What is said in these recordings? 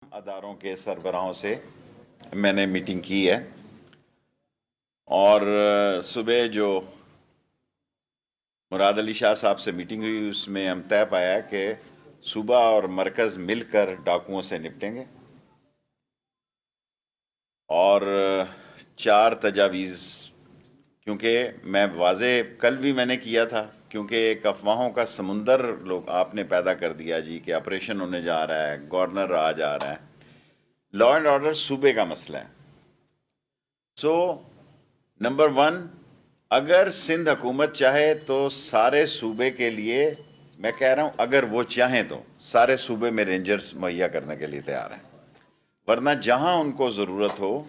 अदारों के सरबराहों से मैंने मीटिंग की है और सुबह जो मुराद अली शाह साहब से मीटिंग हुई उसमें हम तय पाया कि सूबा और मरकज़ मिलकर डाकुओं से निपटेंगे और 4 तजावीज़, क्योंकि मैं वाजे कल भी मैंने किया था, क्योंकि एक अफवाहों का समुंदर लोग आपने पैदा कर दिया जी कि ऑपरेशन होने जा रहा है, गवर्नर आ जा रहा है। लॉ एंड ऑर्डर सूबे का मसला है। सो नंबर 1, अगर सिंध हुकूमत चाहे तो सारे सूबे के लिए, मैं कह रहा हूं अगर वो चाहें तो सारे सूबे में रेंजर्स मुहैया करने के लिए तैयार हैं, वरना जहां उनको ज़रूरत हो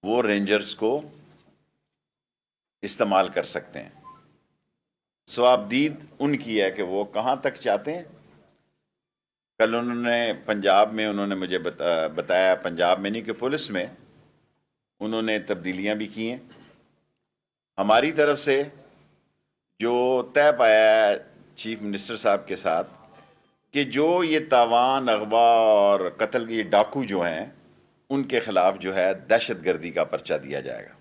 वो रेंजर्स को इस्तेमाल कर सकते हैं। सवाबदीद उनकी है कि वो कहां तक चाहते हैं। कल उन्होंने पंजाब में उन्होंने मुझे बताया, पंजाब में नहीं कि पुलिस में उन्होंने तब्दीलियां भी की हैं। हमारी तरफ से जो तय पाया है चीफ मिनिस्टर साहब के साथ कि जो ये तावान, अगवा और कत्ल के डाकू जो हैं उनके खिलाफ जो है दहशत गर्दी का पर्चा दिया जाएगा।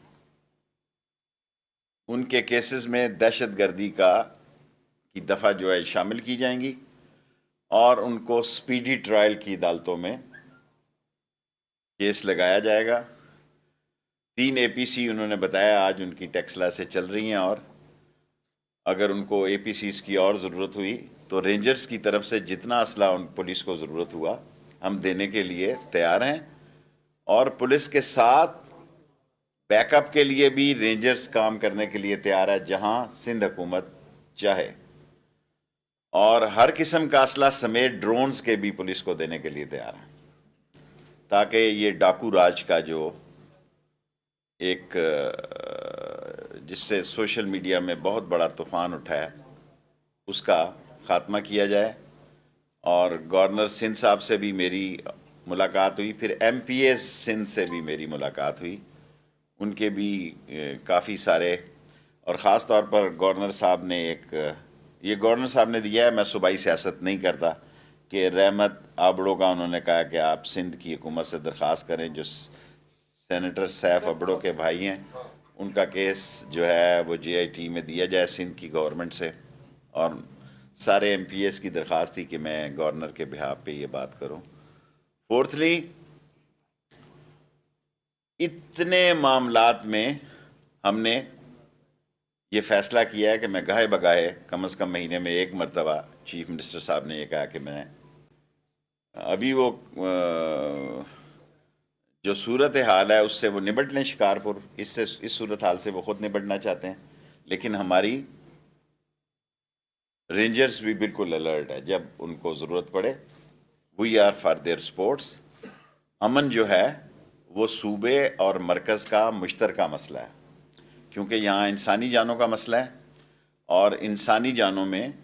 उनके केसेस में दहशत गर्दी की दफ़ा जो है शामिल की जाएंगी और उनको स्पीडी ट्रायल की अदालतों में केस लगाया जाएगा। 3 APC उन्होंने बताया आज उनकी टेक्सला से चल रही हैं और अगर उनको APCs की और ज़रूरत हुई तो रेंजर्स की तरफ से जितना असला उन पुलिस को ज़रूरत हुआ हम देने के लिए तैयार हैं और पुलिस के साथ बैकअप के लिए भी रेंजर्स काम करने के लिए तैयार है जहां सिंध हुकूमत चाहे, और हर किस्म का असला समेत ड्रोन्स के भी पुलिस को देने के लिए तैयार है, ताकि ये डाकू राज का जो एक जिससे सोशल मीडिया में बहुत बड़ा तूफान उठा है उसका खात्मा किया जाए। और गवर्नर सिंध साहब से भी मेरी मुलाकात हुई, फिर MPA सिंध से भी मेरी मुलाकात हुई, उनके भी काफ़ी सारे, और ख़ास तौर पर गवर्नर साहब ने ये गवर्नर साहब ने दिया है, मैं सूबाई सियासत नहीं करता, कि रहमत आबड़ो का उन्होंने कहा कि आप सिंध की हुकूमत से दरख्वास्त करें, जो सेनेटर सैफ अबड़ो के भाई हैं उनका केस जो है वो JIT में दिया जाए सिंध की गवर्नमेंट से। और सारे MPAs की दरख्वास्त थी कि मैं गवर्नर के बिहाफ पे ये बात करूं। फोर्थली, इतने मामलात में हमने ये फैसला किया है कि मैं गाहे बगाहे कम से कम महीने में एक मरतबा, चीफ मिनिस्टर साहब ने ये कहा कि मैं अभी वो जो सूरत हाल है उससे वो निपट लें शिकारपुर, इस सूरत हाल से वो खुद निपटना चाहते हैं, लेकिन हमारी रेंजर्स भी बिल्कुल अलर्ट है, जब उनको ज़रूरत पड़े we are for their sports. Aman जो है वो सूबे और मरकज़ का मुश्तरका मसला है, क्योंकि यहाँ इंसानी जानों का मसला है और इंसानी जानों में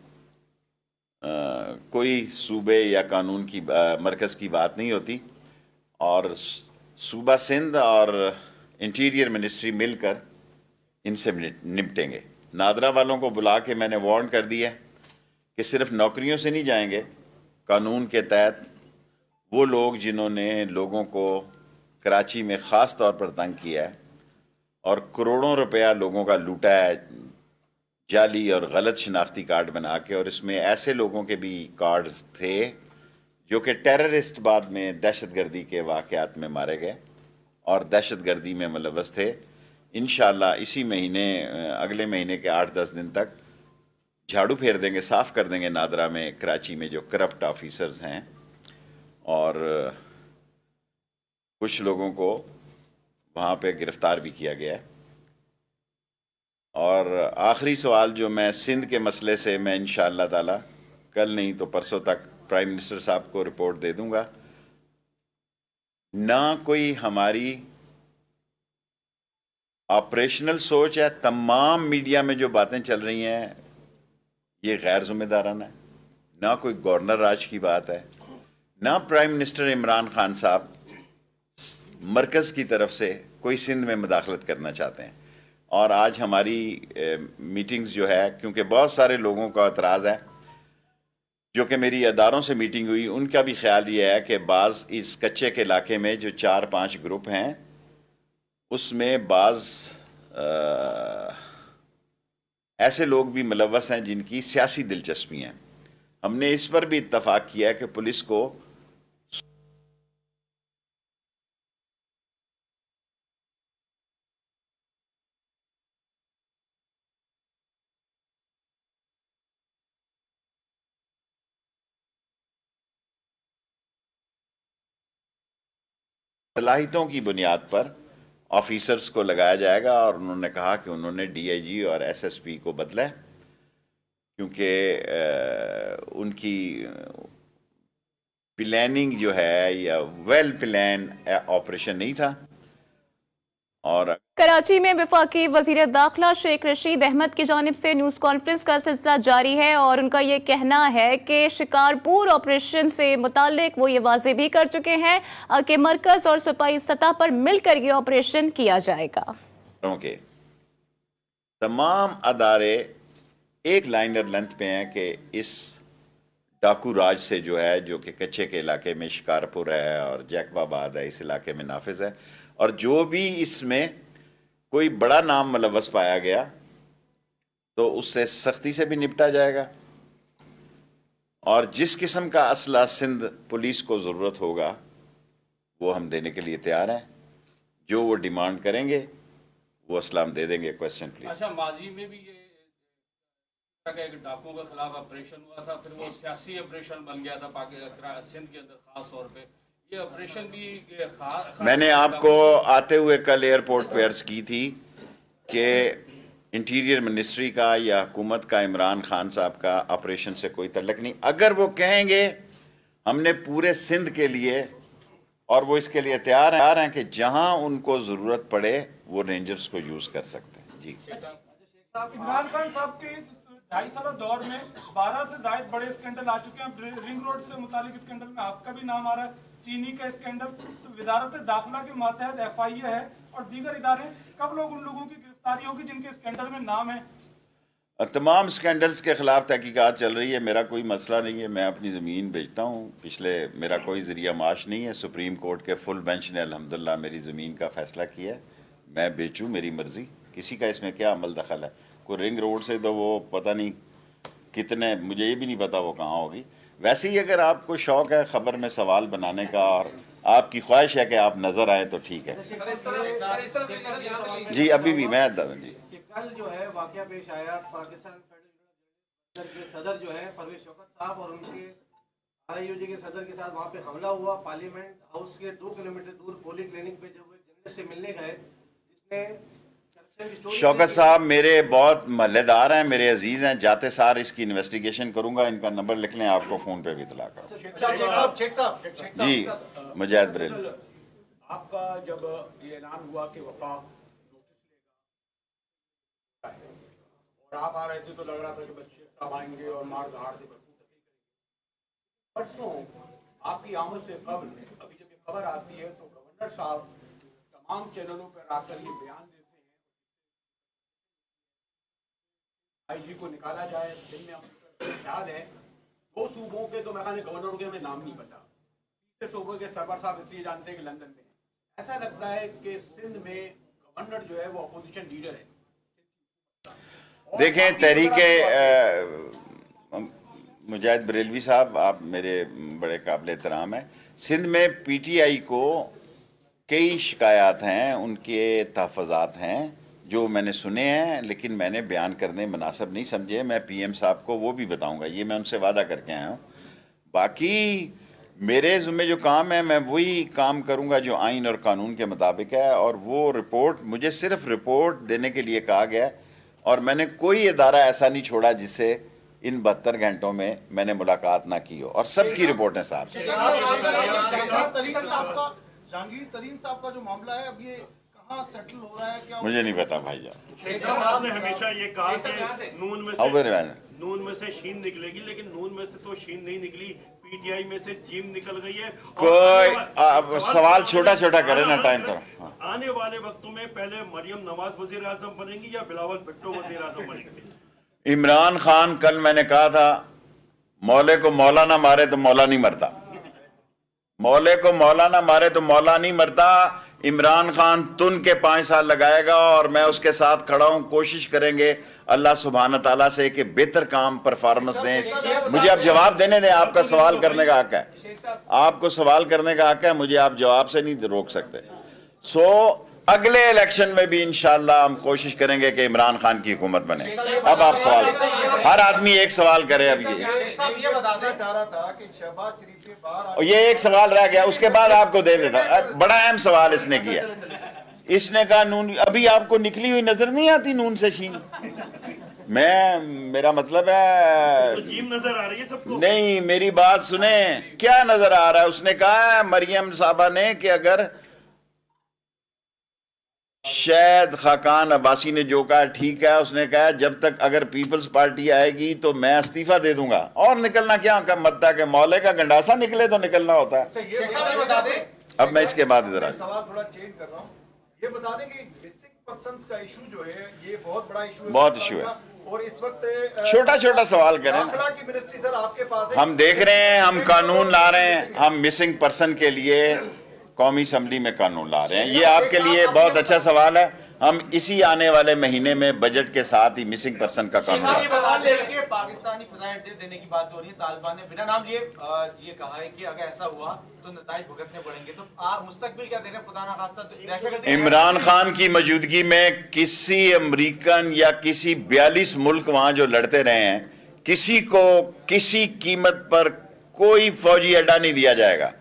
कोई सूबे या कानून की मरकज़ की बात नहीं होती। और सूबा सिंध और इंटीरियर मिनिस्ट्री मिलकर इनसे निपटेंगे। नादरा वालों को बुला के मैंने वार्न कर दिया कि सिर्फ नौकरियों से नहीं जाएंगे, कानून के तहत वो लोग जिन्होंने लोगों को कराची में ख़ास तौर पर तंग किया है और करोड़ों रुपया लोगों का लूटा है जाली और गलत शनाख्ती कार्ड बना के, और इसमें ऐसे लोगों के भी कार्ड्स थे जो कि टेररिस्ट बाद में दहशतगर्दी के वाक़यात में मारे गए और दहशतगर्दी में मुलव्वस थे। इंशाअल्लाह इसी महीने, अगले महीने के 8-10 दिन तक झाड़ू फेर देंगे, साफ़ कर देंगे नादरा में, कराची में जो करप्ट ऑफिसर्स हैं, और कुछ लोगों को वहाँ पे गिरफ़्तार भी किया गया है। और आखिरी सवाल जो मैं सिंध के मसले से मैं इंशाअल्लाह ताला कल नहीं तो परसों तक प्राइम मिनिस्टर साहब को रिपोर्ट दे दूंगा। ना कोई हमारी ऑपरेशनल सोच है, तमाम मीडिया में जो बातें चल रही हैं ये गैर जिम्मेदाराना है, ना कोई गवर्नर राज की बात है, ना प्राइम मिनिस्टर इमरान खान साहब मरकज़ की तरफ से कोई सिंध में मुदाखलत करना चाहते हैं। और आज हमारी मीटिंग्स जो है, क्योंकि बहुत सारे लोगों का एतराज़ है जो कि मेरी अदारों से मीटिंग हुई, उनका भी ख्याल ये है कि बाज़ इस कच्चे के इलाके में जो 4-5 ग्रुप हैं उसमें बाज़ ऐसे लोग भी मुलव्वस हैं जिनकी सियासी दिलचस्पी हैं। हमने इस पर भी इत्तफाक किया है कि पुलिस को सलाहियतों की बुनियाद पर ऑफिसर्स को लगाया जाएगा, और उन्होंने कहा कि उन्होंने डीआईजी और एसएसपी को बदला है क्योंकि उनकी प्लानिंग जो है या वेल प्लान ऑपरेशन नहीं था। और कराची में वफाकी वजीर दाखिला शेख रशीद अहमद की जानिब से न्यूज़ कॉन्फ्रेंस का सिलसिला जारी है और उनका ये कहना है कि शिकारपुर ऑपरेशन से मुतालिक वो ये वाजे भी कर चुके हैं कि मरकज और सूबाई सतह पर मिलकर ये ऑपरेशन किया जाएगा। के तमाम अदारे एक लाइनर लेंथ पे हैं कि इस डाकू राज से जो है, जो कि कच्चे के इलाके में शिकारपुर है और जैकबाबाद है, इस इलाके में नाफिज है, और जो भी इसमें कोई बड़ा नाम मुलव्वस पाया गया तो उससे सख्ती से भी निपटा जाएगा। और जिस किस्म का असला सिंध पुलिस को ज़रूरत होगा वो हम देने के लिए तैयार हैं। जो वो डिमांड करेंगे वो असला हम दे देंगे। Question please. अच्छा, माजी में भी ये एक डाकुओं के खिलाफ ऑपरेशन हुआ था, फिर वो सियासी ऑपरेशन बन गया था पाकिस्तान सिंध के अंदर, खास तौर पे ये ऑपरेशन भी मैंने आपको आते हुए कल एयरपोर्ट पे अर्ज की थी कि इंटीरियर मिनिस्ट्री का या हुकूमत का, इमरान खान साहब का ऑपरेशन से कोई तल्लुक नहीं। अगर वो कहेंगे हमने पूरे सिंध के लिए, और वो इसके लिए तैयार हैं कि जहां उनको ज़रूरत पड़े वो रेंजर्स को यूज़ कर सकते हैं। जी, इमरान खान साहब के 2.5 साल दौर में 12 से ज्यादा बड़े स्कैंडल आ चुके हैं। रिंग रोड से मुतालिक स्कैंडल में आपका भी नाम आ रहा है, चीनी का स्कैंडल, तो वजारत दाखिला के मातहत FIA है और दीगर इदारे, कब लोग उन लोगों की गिरफ्तारी होगी जिनके स्कैंडल में नाम है? तमाम स्कैंडल्स के खिलाफ तहकीकात चल रही है। मेरा कोई मसला नहीं है, मैं अपनी ज़मीन बेचता हूँ। पिछले मेरा कोई ज़रिया माश नहीं है। सुप्रीम कोर्ट के फुल बेंच ने अल्हम्दुलिल्लाह मेरी ज़मीन का फ़ैसला किया है, मैं बेचूँ, मेरी मर्ज़ी। किसी का इसमें क्या अमल दखल है? कोई रिंग रोड से तो वो पता नहीं कितने, मुझे ये भी नहीं पता वो कहाँ होगी। वैसे ही अगर आपको शौक़ है ख़बर में सवाल बनाने का और आपकी ख्वाहिश है कि आप नज़र आए तो ठीक है। जी, अभी भी मैं जी, कल जो है वाकया पेश आया, पाकिस्तान फेडरल के सदर जो है परवेज शौकत साहब और उनके RIUG के सदर के साथ वहाँ पे हमला हुआ। पार्लियामेंट हाउस के 2 किलोमीटर दूर पोली क्लिनिक पे जब वो जर्नलिस्ट से मिलने गए, जिसने शौकत साहब मेरे बहुत महल्लेदार हैं, मेरे अजीज हैं। जाते सार इसकी इन्वेस्टिगेशन करूंगा। इनका नंबर लिख लें, आपको फ़ोन पे भी इतला करूँ। जी, मुजाहिद बरेलवी, आपका जब ये ऐलान हुआ कि वफाक और आप आ रहे थे तो लग रहा था कि बच्चे साहब आएंगे और मार धाड़ से भरपूर तकलीफ करेंगे। परसों आपकी आमद से कबल अभी जब ये खबर आती है तो गवर्नर साहब तमाम चैनलों पर आकर ये बयान देते हैं IG को निकाला जाए। सिंध में ख्याल है 2 सूबों के, तो मैं गवर्नरों के हमें नाम नहीं पता, 3 सूबों के सरवर साहब इसलिए जानते हैं कि लंदन में। ऐसा लगता है कि सिंध में गवर्नर जो है वो अपोजिशन लीडर है। देखें, तहरीके मुजाहिद बरेलवी साहब, आप मेरे बड़े काबिल एहतराम हैं। सिंध में PTI को कई शिकायत हैं, उनके तहफ़्फ़ुज़ात हैं जो मैंने सुने हैं, लेकिन मैंने बयान करने मुनासिब नहीं समझे। मैं PM साहब को वो भी बताऊंगा, ये मैं उनसे वादा करके आया हूँ। बाकी मेरे ज़िम्मे जो काम है मैं वही काम करूँगा जो आइन और कानून के मुताबिक है, और वो रिपोर्ट मुझे सिर्फ रिपोर्ट देने के लिए कहा गया है, और मैंने कोई इदारा ऐसा नहीं छोड़ा जिससे इन 72 घंटों में मैंने मुलाकात ना की हो, और सबकी रिपोर्टें साथ। जहांगीर तरीन साहब का जो मामला है, अब ये कहाँ सेटल हो रहा है? क्या मुझे नहीं पता भाईजान। शेख साहब ने हमेशा ये कहा कि नून में से शीन निकलेगी, लेकिन नून में से तो शीन नहीं निकली, PTI में से जीम निकल गई है। कोई सवाल छोटा छोटा करे ना, टाइम तो आने वाले वक्तों में पहले मरियम नवाज वजीर आजम बनेंगी या बिलावल भुट्टो वजीर आजम बनेंगे? इमरान खान, कल मैंने कहा था मौले को मौला ना मारे तो मौला नहीं मरता, मौले को मौला ना मारे तो मौला नहीं मरता। इमरान खान तुन के 5 साल लगाएगा और मैं उसके साथ खड़ा हूं। कोशिश करेंगे अल्लाह सुब्हान ताला से कि बेहतर काम परफॉर्मेंस दें। मुझे आप जवाब देने दें, आपका सवाल करने का हक है, आपको सवाल करने का हक है, मुझे आप जवाब से नहीं रोक सकते। सो अगले इलेक्शन में भी इंशाअल्लाह हम कोशिश करेंगे कि इमरान खान की हुकूमत बने। अब आप सवाल, हर आदमी एक सवाल करे। अब ये बताना चाह रहा था कि शहबाज शरीफ के बाहर ये एक सवाल रह गया, उसके बाद आपको दे देता। बड़ा अहम सवाल इसने किया, इसने कहा नून, अभी आपको निकली हुई नजर नहीं आती नून से शीन? मेरा मतलब है तो जीम नजर आ रही है सबको? नहीं, मेरी बात सुने, क्या नजर आ रहा है? उसने कहा मरियम साहबा ने कि अगर शायद खाकान अब्बासी ने जो कहा ठीक है, उसने कहा जब तक अगर पीपल्स पार्टी आएगी तो मैं इस्तीफा दे दूंगा। और निकलना क्या मद्दा के मौले का गंडासा निकले तो निकलना होता है। अब मैं इसके बाद इधर सवाल थोड़ा चेंज कर रहा हूँ। ये बता दें कि मिसिंग पर्संस का इशू जो है ये बहुत बड़ा इशू है, बहुत इशू है, और इस वक्त छोटा छोटा सवाल करें। दाखिला की मिनिस्ट्री सर आपके पास है, हम देख रहे हैं, हम कानून ला रहे हैं, हम मिसिंग पर्सन के लिए कौमी असम्बली में कानून ला रहे हैं। ये आपके लिए बहुत अच्छा सवाल है। हम इसी आने वाले महीने में बजट के साथ ही मिसिंग पर्सन का कानून पाकिस्तानी फजाइल देने की बात हो रही है। तालिबान ने बिना नाम लिए ये कहा है कि अगर ऐसा हुआ तो नताइज भुगतने पड़ेंगे। तो आप मुस्तकबिल क्या दे रहे हैं? खुदा ना खास्ता दहशतगर्दी। इमरान खान की मौजूदगी में किसी अमेरिकन या किसी 42 मुल्क वहां जो लड़ते रहे हैं, किसी को किसी कीमत पर कोई फौजी अड्डा नहीं दिया जाएगा।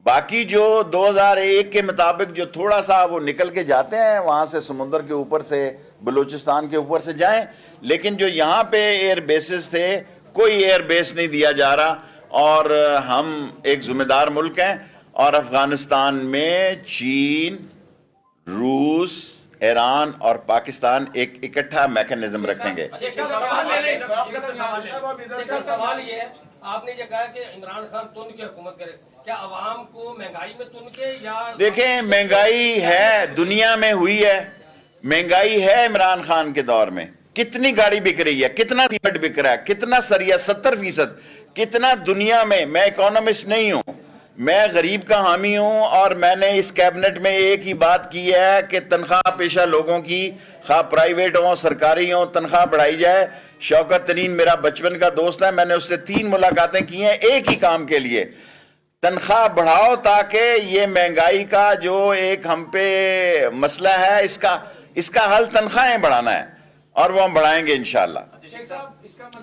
बाकी जो 2001 के मुताबिक जो थोड़ा सा वो निकल के जाते हैं वहां से, समुद्र के ऊपर से, बलूचिस्तान के ऊपर से जाएं, लेकिन जो यहाँ पे एयर बेसेस थे कोई एयर बेस नहीं दिया जा रहा। और हम एक जिम्मेदार मुल्क हैं और अफगानिस्तान में चीन, रूस, ईरान और पाकिस्तान एक इकट्ठा मैकेनिज्म रखेंगे। सवाल ये है, आपने ये कहा कि इमरान खान तुन की हुकूमत करे, क्या अवाम को महंगाई में तुन के या? देखें, महंगाई है, दुनिया में हुई है महंगाई है। इमरान खान के दौर में कितनी गाड़ी बिक रही है, कितना सीमेंट बिक रहा है, कितना सरिया, 70%, कितना दुनिया में। मैं इकोनॉमिस्ट नहीं हूं, मैं गरीब का हामी हूं और मैंने इस कैबिनेट में एक ही बात की है कि तनख्वाह पेशा लोगों की, खा प्राइवेट हो सरकारी हो, तनख्वाह बढ़ाई जाए। शौकत तरीन मेरा बचपन का दोस्त है, मैंने उससे 3 मुलाकातें की हैं एक ही काम के लिए, तनख्वाह बढ़ाओ ताकि ये महंगाई का जो एक हम पे मसला है इसका हल तनख्वाहें बढ़ाना है और वो हम बढ़ाएंगे इंशाल्लाह।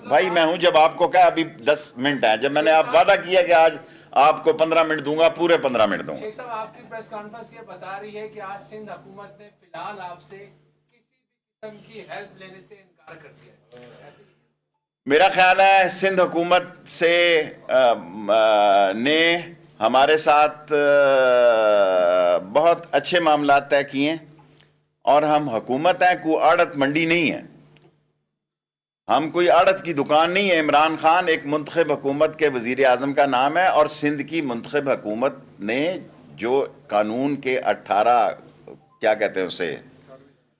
भाई मैं हूं, जब आपको क्या अभी 10 मिनट है, जब मैंने आप वादा किया कि आज आपको 15 मिनट दूंगा, पूरे 15 मिनट दूंगा। शेख साहब, आपकी प्रेस कॉन्फ्रेंस ये बता रही है कि आज सिंध हुकूमत ने फिलहाल आपसे किसी भी किस्म की हेल्प लेने से इनकार कर दिया है। मेरा ख्याल है सिंध हुकूमत से ने हमारे साथ बहुत अच्छे मामला तय किए और हम हुकूमत हैं, कोई आड़त मंडी नहीं है, हम कोई आड़त की दुकान नहीं है। इमरान खान एक मुंतखब हुकूमत के वजीर आज़म का नाम है और सिंध की मुंतखब हुकूमत ने जो कानून के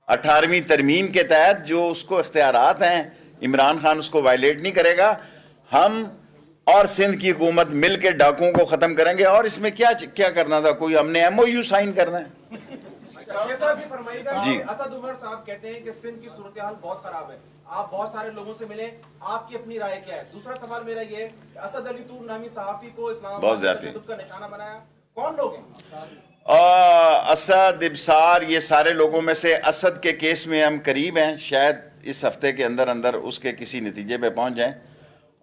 18वीं तरमीम के तहत जो उसको इख्तियारात हैं, इमरान खान उसको वायलेट नहीं करेगा। हम और सिंध की हुकूमत मिल के डाकुओं को ख़त्म करेंगे। और इसमें क्या करना था, कोई हमने MOU साइन करना है। जी, असद उमर साहब कहते हैं कि सिंध की सूरत हाल बहुत खराब है, आप बहुत सारे लोगों से मिले, आपकी अपनी राय क्या है? दूसरा सवाल मेरा ये है, असद अली तूर नामी सहाफी को इस्लामाबाद का निशाना बनाया, कौन लोग हैं? असद, इब्सार, ये सारे लोगों में से असद के केस में हम करीब हैं, शायद इस हफ्ते के अंदर अंदर उसके किसी नतीजे पे पहुंच जाएं।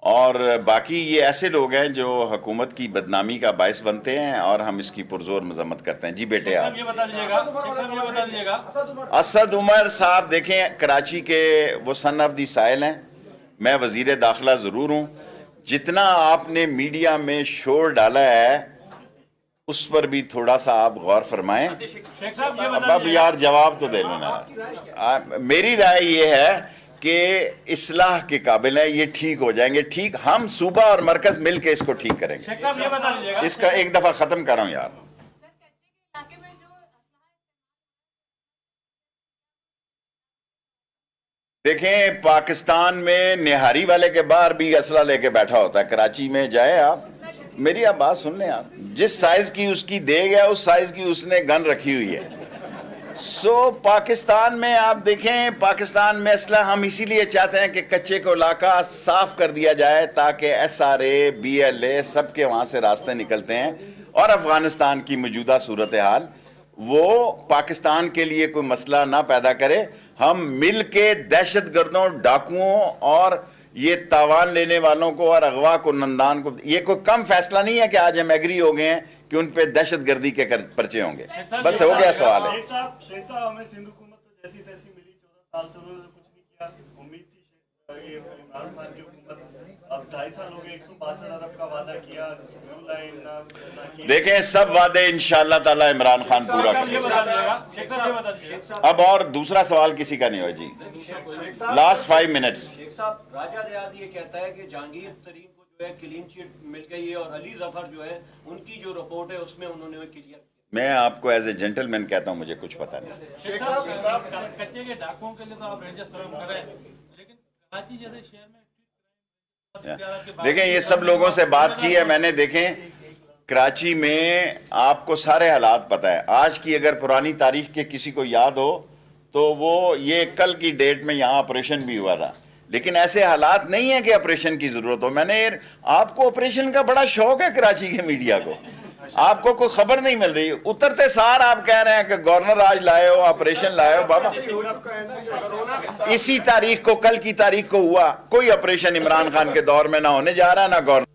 और बाकी ये ऐसे लोग हैं जो हुकूमत की बदनामी का बायस बनते हैं और हम इसकी पुरजोर मजम्मत करते हैं। जी बेटे, आप ये बता दीजिएगा असद उमर साहब देखें, कराची के वो सन ऑफ दी साइल हैं, मैं वजीर दाखिला ज़रूर हूँ। जितना आपने मीडिया में शोर डाला है उस पर भी थोड़ा सा आप गौर फरमाएं। अब यार जवाब तो दे लेना। मेरी राय ये है कि इस्लाह के काबिल है, ये ठीक हो जाएंगे। ठीक, हम सूबा और मरकज मिल के इसको ठीक करेंगे। इसका एक दफा खत्म कर रहा हूं यार। देखें, पाकिस्तान में निहारी वाले के बाहर भी असला लेके बैठा होता है। कराची में जाए आप, मेरी आप बात सुन लें आप, जिस साइज की उसकी देग है उस साइज की उसने गन रखी हुई है। पाकिस्तान में आप देखें, पाकिस्तान में असला हम इसीलिए चाहते हैं कि कच्चे को इलाका साफ कर दिया जाए ताकि SRA, BLA सबके वहां से रास्ते निकलते हैं और अफगानिस्तान की मौजूदा सूरत हाल वो पाकिस्तान के लिए कोई मसला ना पैदा करे। हम मिल के दहशतगर्दों, डाकुओं और ये तावान लेने वालों को और अगवा को, नंदान को, ये कोई कम फैसला नहीं है कि आज हम एग्री हो गए हैं कि उन पे दहशतगर्दी के पर्चे होंगे। बस हो गया सवाल है। शेख साहब, हमें सिंध हुकूमत तो जैसी तैसी मिली, 14 साल से उन्होंने कुछ नहीं किया। उम्मीद थी ये इमरान खान की हुकूमत, अब 2.5 साल हो गए, 162 अरब का वादा किया, न्यू लाइन ना। देखें, सब वादे इंशाअल्लाह ताला इमरान खान पूरा करेंगे। अब और दूसरा सवाल किसी का नहीं हो जी, लास्ट 5 मिनट्स। राजा रियाज ये कहता है कि जहांगीर तरीन को जो है क्लीन चिट मिल गई है और अली जफर जो है उनकी जो रिपोर्ट है उसमें उन्होंने क्लियर। मैं आपको एज ए जेंटलमैन कहता हूं, मुझे कुछ पता नहीं। शेख साहब, कच्चे के डाकुओं के लिए तो आप रेंजर्स फ्रेम कर रहे हैं, लेकिन कराची जैसे शहर में देखें, ये सब लोगों से बात की है मैंने। देखें, कराची में आपको सारे हालात पता है। आज की अगर पुरानी तारीख के किसी को याद हो तो वो ये कल की डेट में यहाँ ऑपरेशन भी हुआ था, लेकिन ऐसे हालात नहीं है कि ऑपरेशन की जरूरत हो। आपको ऑपरेशन का बड़ा शौक है कराची के मीडिया को, आपको कोई खबर नहीं मिल रही। उतरते सार आप कह रहे हैं कि गवर्नर आज लाए हो, ऑपरेशन लाए हो। बाबा, इसी तारीख को, कल की तारीख को हुआ। कोई ऑपरेशन इमरान खान के दौर में ना होने जा रहा, ना गवर्नर।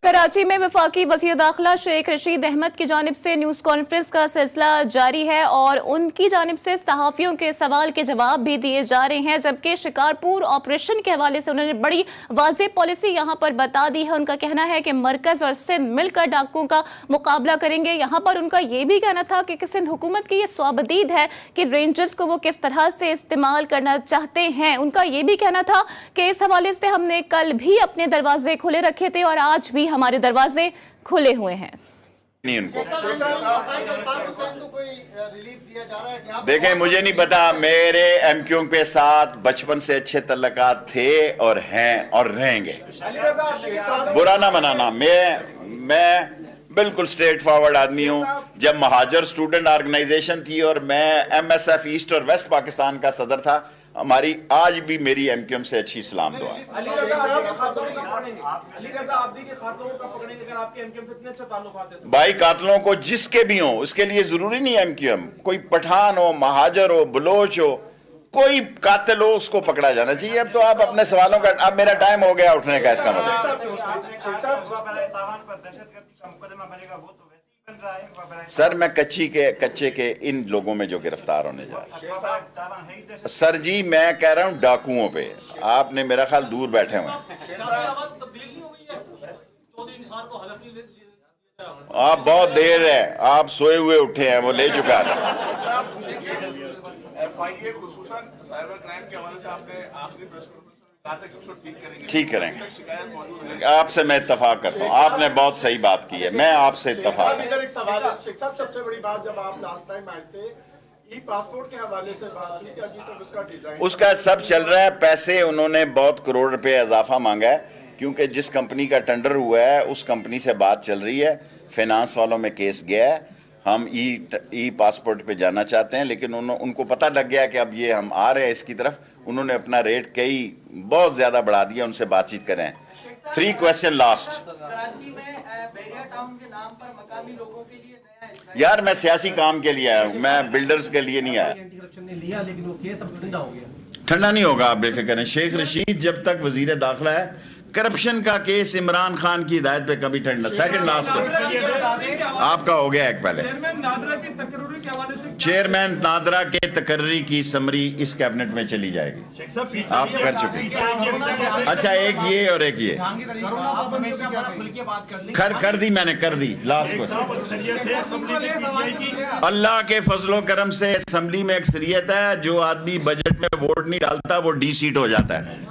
कराची में वफाकी वज़ीर दाखिला शेख रशीद अहमद की जानिब से न्यूज कॉन्फ्रेंस का सिलसिला जारी है और उनकी जानिब से सहाफियों के सवाल के जवाब भी दिए जा रहे हैं, जबकि शिकारपुर ऑपरेशन के हवाले से उन्होंने बड़ी वाज़ेह पॉलिसी यहां पर बता दी है। उनका कहना है कि मरकज और सिंध मिलकर डाकुओं का मुकाबला करेंगे। यहां पर उनका यह भी कहना था कि सिंध हुकूमत की यह स्वाबदीद है कि रेंजर्स को वो किस तरह से इस्तेमाल करना चाहते हैं। उनका यह भी कहना था कि इस हवाले से हमने कल भी अपने दरवाजे खुले रखे थे और आज भी हमारे दरवाजे खुले हुए हैं। नहीं उनको देखें, मुझे नहीं पता, मेरे MQ के साथ बचपन से अच्छे तल्लुकात थे और हैं और रहेंगे। बुरा ना मनाना, मैं बिल्कुल स्ट्रेट फॉरवर्ड आदमी हूं। जब महाजर स्टूडेंट ऑर्गेनाइजेशन थी और मैं MSF ईस्ट और वेस्ट पाकिस्तान का सदर था, हमारी आज भी मेरी MQM से अच्छी सलाम दुआ। भाई, कातलों को जिसके भी हो, इसके लिए जरूरी नहीं MQM, कोई पठान हो, महाजर हो, बलोच हो, कोई कातिल हो, उसको पकड़ा जाना चाहिए। अब तो आप अपने सवालों का, अब मेरा टाइम हो गया उठने का, इसका मतलब सर, मैं कच्चे के इन लोगों में जो गिरफ्तार होने जा रहे हैं सर जी, मैं कह रहा हूं डाकुओं पे। आपने मेरा ख्याल दूर बैठे हुए हैं आप, बहुत देर है, आप सोए हुए उठे हैं, वो ले चुका है। FIA खुसूसन साइबर क्राइम के हवाले से आपने आखिरी प्रेस कॉन्फ्रेंस में कहा था कि उसको ठीक करेंगे। आपसे मैं इत्तफाक करता हूँ, आपने बहुत सही बात की है, मैं आपसे इत्तफाक। एक सवाल है शेख साहब, सबसे बड़ी बात, जब आप लास्ट टाइम आए थे पासपोर्ट के हवाले से बात हुई थी, अभी तक उसका डिजाइन, उसका सब चल रहा है। पैसे उन्होंने बहुत करोड़ रुपए इजाफा मांगा है, क्योंकि जिस कंपनी का टेंडर हुआ है उस कंपनी से बात चल रही है, फाइनेंस वालों में केस गया है। हम ई पासपोर्ट पे जाना चाहते हैं, लेकिन उनको पता लग गया कि अब ये हम आ रहे हैं इसकी तरफ। उन्होंने अपना रेट बहुत ज्यादा बढ़ा दिया, उनसे बातचीत करें। 3 क्वेश्चन लास्ट। कराची में बैरिया टाउन के नाम पर मकामी लोगों के लिए नया, यार मैं सियासी काम के लिए आया हूँ, मैं बिल्डर्स के लिए नहीं आया। एंटी करप्शन ने लिया, लेकिन वो केस अब ठंडा हो गया। ठंडा नहीं होगा, आप बेफिक्र हैं। शेख रशीद जब तक वजीर दाखिला है, करप्शन का केस इमरान खान की हिदायत पे कभी ठंडा। सेकंड लास्ट आपका हो गया एक पहले। चेयरमैन नादरा के तकर्री की समरी इस कैबिनेट में चली जाएगी, आप कर चुके। अच्छा, एक ये और एक ये कर दी मैंने, कर दी। लास्ट को, अल्लाह के फजलो करम से असेंबली में अक्सरियत है। जो आदमी बजट में वोट नहीं डालता वो डी सीट हो जाता है।